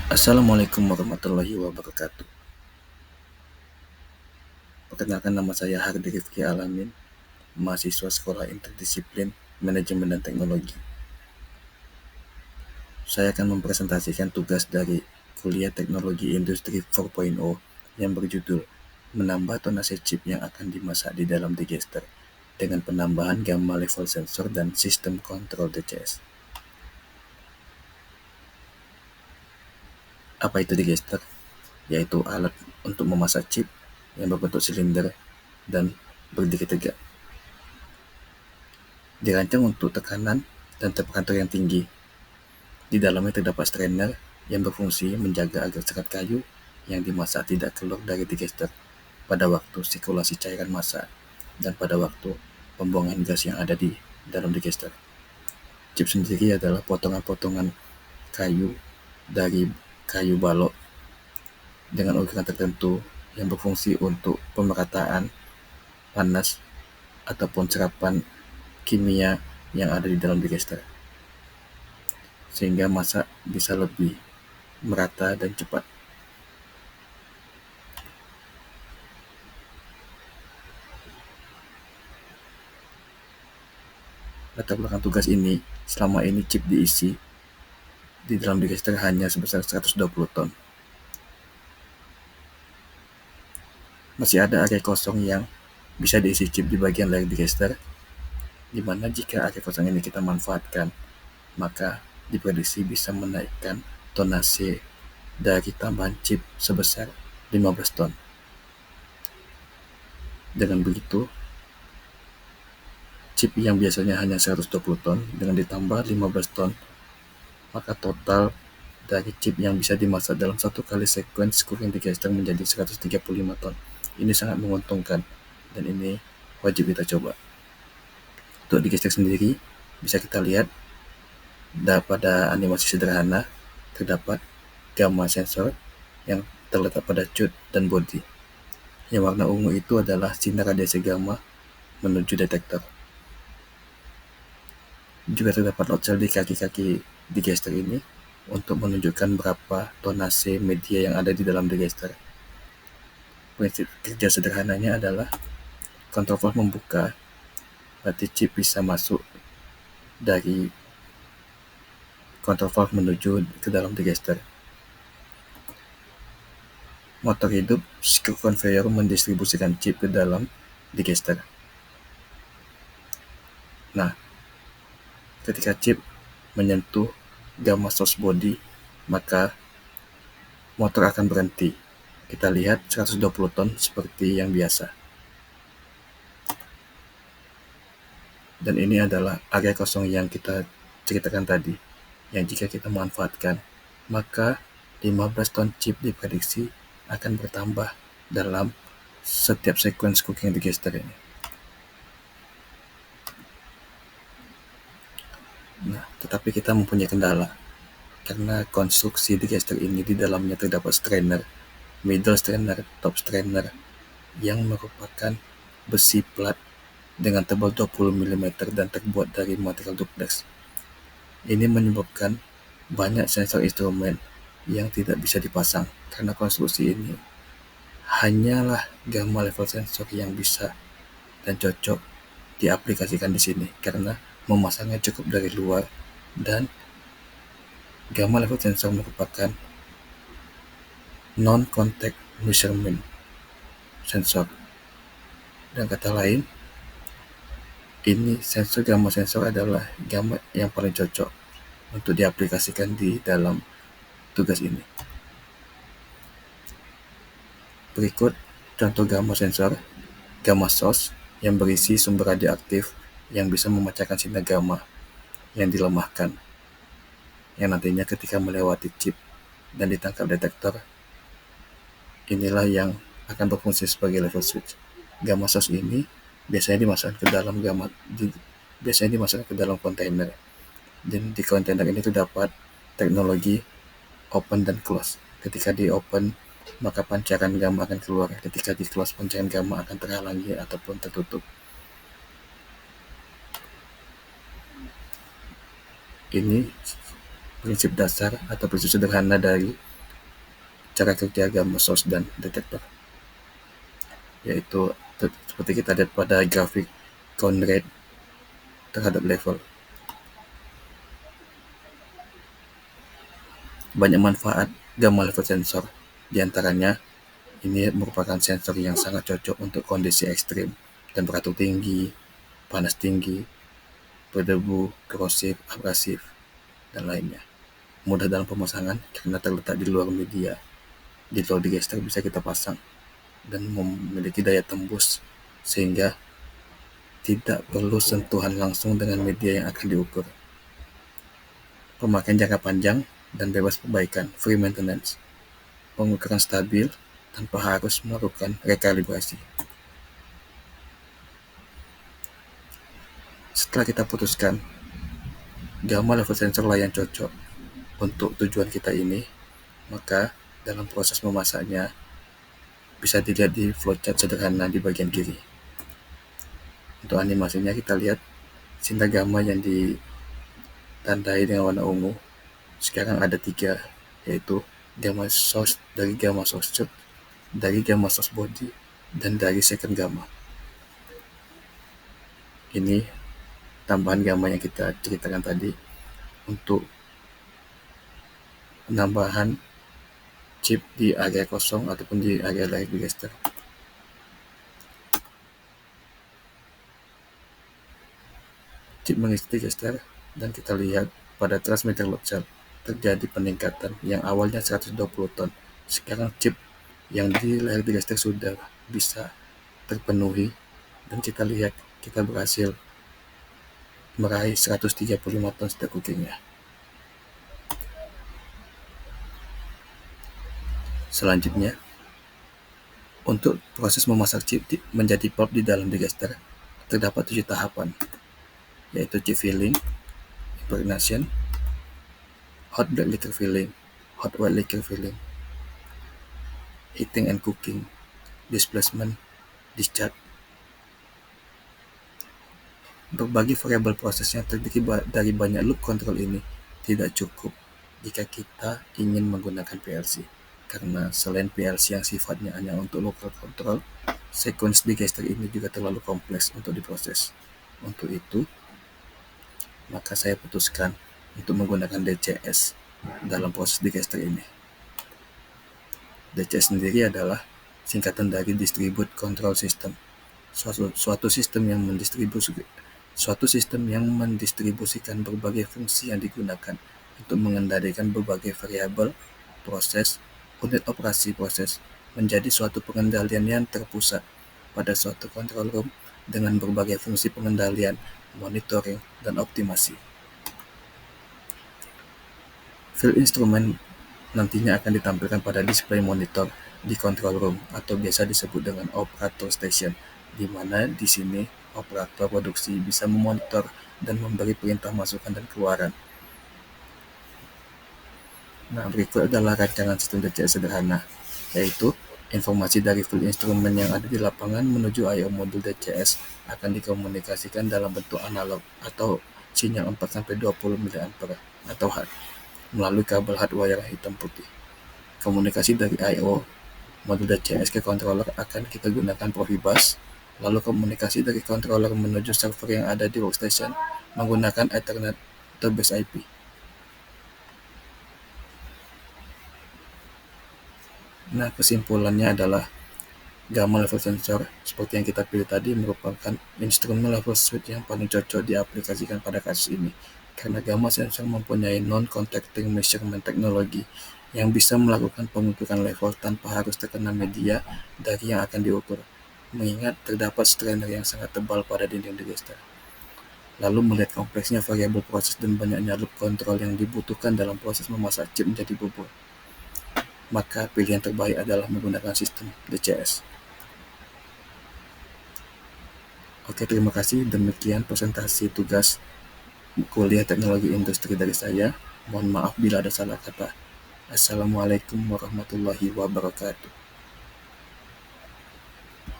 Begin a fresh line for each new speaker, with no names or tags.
Assalamualaikum warahmatullahi wabarakatuh. Perkenalkan, nama saya Hardi Rifki Alamin, mahasiswa Sekolah Interdisiplin Manajemen dan Teknologi. Saya akan mempresentasikan tugas dari Kuliah Teknologi Industri 4.0 yang berjudul Menambah tonase chip yang akan dimasak di dalam digester dengan penambahan gamma level sensor dan sistem kontrol DCS. Apa itu digester? Yaitu alat untuk memasak chip yang berbentuk silinder dan berdiri tegak. Dirancang untuk tekanan dan temperatur yang tinggi. Di dalamnya terdapat strainer yang berfungsi menjaga agar serat kayu yang dimasak tidak keluar dari digester pada waktu sirkulasi cairan masak dan pada waktu pembuangan gas yang ada di dalam digester. Chip sendiri adalah potongan-potongan kayu dari kayu balok dengan ukuran tertentu yang berfungsi untuk pemerataan panas ataupun serapan kimia yang ada di dalam digester, sehingga masak bisa lebih merata dan cepat. Latar belakang tugas ini, selama ini chip diisi di dalam digester hanya sebesar 120 ton. Masih ada area kosong yang bisa diisi chip di bagian layar digester, di mana jika area kosong ini kita manfaatkan, maka diprediksi bisa menaikkan tonase dari tambahan chip sebesar 15 ton. Dengan begitu, chip yang biasanya hanya 120 ton dengan ditambah 15 ton, maka total dari chip yang bisa dimasak dalam satu kali sekuens cooking digester menjadi 135 ton. Ini sangat menguntungkan dan ini wajib kita coba. Untuk digester sendiri, bisa kita lihat pada animasi sederhana terdapat gamma sensor yang terletak pada cut dan bodi. Yang warna ungu itu adalah sinar radiasi gamma menuju detektor. Juga terdapat load cell di kaki-kaki digester ini untuk menunjukkan berapa tonase media yang ada di dalam digester. Prinsip kerja sederhananya adalah kontrol valve membuka, berarti chip bisa masuk dari kontrol valve menuju ke dalam digester. Motor hidup, screw conveyor mendistribusikan chip ke dalam digester. Nah, ketika chip menyentuh gamma source body, maka motor akan berhenti. Kita lihat 120 ton seperti yang biasa. Dan ini adalah area kosong yang kita ceritakan tadi, yang jika kita manfaatkan, maka 15 ton chip diprediksi akan bertambah dalam setiap sekuens cooking digester ini. Nah, tetapi kita mempunyai kendala, karena konstruksi digester ini di dalamnya terdapat strainer, middle strainer, top strainer, yang merupakan besi plat dengan tebal 20 mm dan terbuat dari material duplex. Ini menyebabkan banyak sensor instrumen yang tidak bisa dipasang karena konstruksi ini hanyalah gamma level sensor yang bisa dan cocok diaplikasikan di sini karena memasangnya cukup dari luar, dan gamma level sensor merupakan non-contact measurement sensor. Dan kata lain, ini sensor gamma sensor adalah gamma yang paling cocok untuk diaplikasikan di dalam tugas ini. Berikut contoh gamma sensor, gamma source yang berisi sumber radioaktif yang bisa memecahkan sinar gamma yang dilemahkan, yang nantinya ketika melewati chip dan ditangkap detektor, inilah yang akan berfungsi sebagai level switch. Gamma source ini biasanya dimasukkan ke dalam kontainer, dan di kontainer ini terdapat teknologi open dan close. Ketika di open, maka pancaran gamma akan keluar. Ketika di close, pancaran gamma akan terhalangi ataupun tertutup. Ini prinsip dasar atau prinsip sederhana dari cara kerja gamma source dan detektor, yaitu seperti kita lihat pada grafik count rate terhadap level. Banyak manfaat gamma level sensor, diantaranya ini merupakan sensor yang sangat cocok untuk kondisi ekstrim, temperatur tinggi, panas tinggi, berdebu, korosif, abrasif, dan lainnya. Mudah dalam pemasangan karena terletak di luar media. Di luar digester bisa kita pasang dan memiliki daya tembus sehingga tidak perlu sentuhan langsung dengan media yang akan diukur. Pemakaian jangka panjang dan bebas perbaikan, free maintenance. Pengukuran stabil tanpa harus melakukan rekalibrasi. Setelah kita putuskan gamma level sensor lah yang cocok untuk tujuan kita ini, maka dalam proses memasaknya bisa dilihat di flowchart sederhana di bagian kiri. Untuk animasinya kita lihat sinar gamma yang ditandai dengan warna ungu. Sekarang ada 3, yaitu gamma source, dari gamma source chip, dari gamma source body, dan dari second gamma. Ini tambahan gamma yang kita ceritakan tadi untuk penambahan chip di area kosong ataupun di area light digester. Chip mengisi digester dan kita lihat pada transmitter load cell terjadi peningkatan yang awalnya 120 ton. Sekarang chip yang di layar digester sudah bisa terpenuhi dan kita lihat kita berhasil meraih 135 ton setiap cookingnya. Selanjutnya, untuk proses memasak chip menjadi pulp di dalam digester terdapat 7 tahapan, yaitu chip filling, impregnation, hot black liquor filling, hot white liquor filling, heating and cooking, displacement, discharge. Berbagai variabel proses yang terdiri dari banyak loop control ini tidak cukup jika kita ingin menggunakan PLC, karena selain PLC yang sifatnya hanya untuk local control, sequence digester ini juga terlalu kompleks untuk diproses. Untuk itu, maka saya putuskan untuk menggunakan DCS dalam proses digester ini. DCS sendiri adalah singkatan dari Distribute Control System, suatu sistem yang mendistribusikan berbagai fungsi yang digunakan untuk mengendalikan berbagai variabel proses, unit operasi proses, menjadi suatu pengendalian yang terpusat pada suatu control room dengan berbagai fungsi pengendalian, monitoring, dan optimasi. Field instrument nantinya akan ditampilkan pada display monitor di control room atau biasa disebut dengan operator station, di mana di sini operator produksi bisa memonitor dan memberi perintah masukan dan keluaran. Nah, berikut adalah rancangan sistem DCS sederhana, yaitu informasi dari field instrument yang ada di lapangan menuju I/O modul DCS akan dikomunikasikan dalam bentuk analog atau sinyal 4-20 mA atau Hz melalui kabel hardwire hitam putih. Komunikasi dari I/O modul DCS ke controller akan kita gunakan Profibus, lalu komunikasi dari controller menuju server yang ada di workstation menggunakan Ethernet atau base IP. Nah, kesimpulannya adalah gamma level sensor seperti yang kita pilih tadi merupakan instrumen level switch yang paling cocok diaplikasikan pada kasus ini, karena gamma sensor mempunyai non-contacting measurement teknologi yang bisa melakukan pengukuran level tanpa harus terkena media dari yang akan diukur, mengingat terdapat strainer yang sangat tebal pada dinding digester. Lalu melihat kompleksnya variabel proses dan banyaknya loop control yang dibutuhkan dalam proses memasak chip menjadi bubur, maka pilihan terbaik adalah menggunakan sistem DCS. Oke, terima kasih. Demikian presentasi tugas kuliah teknologi industri dari saya. Mohon maaf bila ada salah kata. Assalamualaikum warahmatullahi wabarakatuh.